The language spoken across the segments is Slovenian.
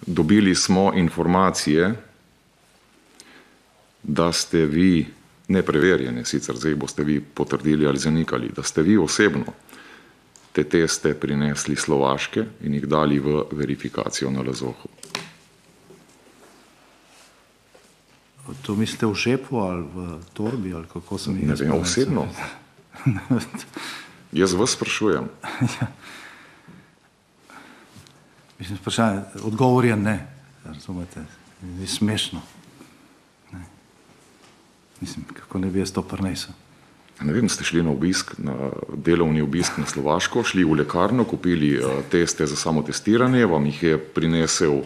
Dobili smo informacije, da ste vi, nepreverjene sicer, zdaj boste vi potrdili ali zanikali, da ste vi osebno te teste prinesli Slovaške in jih dali v verifikacijo na Lazohu. To mislite v žepu ali v torbi ali kako sem jih ne vem, osebno. Jaz vas sprašujem. Mislim, vprašanje, odgovor je ne, razumete, je smešno. Ne. Mislim, kako ne bi jaz to prinesel. Ne vem, ste šli na obisk, na delovni obisk na Slovaško, šli v lekarno, kupili teste za samotestiranje, vam jih je prinesel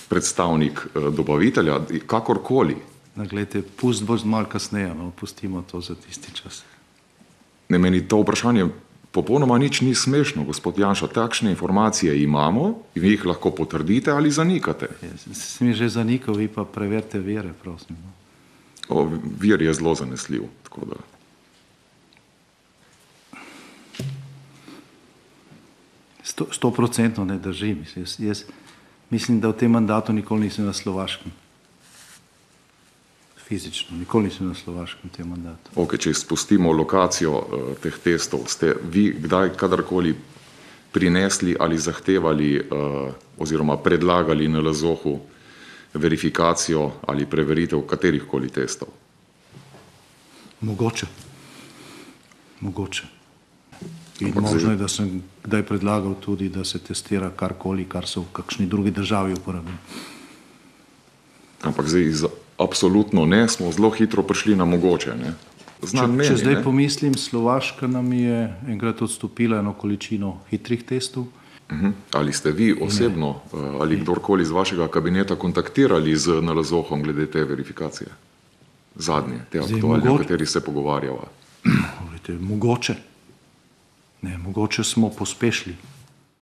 predstavnik dobavitelja, kakorkoli. Glejte, pust bo malo kasneje, no, pustimo to za tisti čas. Ne, meni to vprašanje popolnoma nič ni smešno, gospod Janša, takšne informacije imamo in vi jih lahko potrdite ali zanikate. Sem že zanikal, vi pa preverite vire, prosim. Vir je zelo zanesljiv, tako da. 100% ne drži. Jaz mislim, da v tem mandatu nikoli nisem na Slovaškem. Fizično, nikoli nisem na Slovaškem v tem mandatu. Ok, če spustimo lokacijo teh testov, ste vi kdaj kadarkoli prinesli ali zahtevali oziroma predlagali na Lazohu verifikacijo ali preveritev katerihkoli testov? Mogoče. In možno je, da sem kdaj predlagal tudi, da se testira karkoli, kar so v kakšni drugi državi uporabili. Ampak zdaj absolutno ne, smo zelo hitro prišli na mogoče. Ne? Če zdaj pomislim, Slovaška nam je enkrat odstopila eno količino hitrih testov. Ali ste vi osebno ali kdorkoli iz vašega kabineta kontaktirali z Lazohom glede te verifikacije? Zadnje, te aktualne, o kateri se pogovarjava. Mogoče. Ne, mogoče smo pospešili.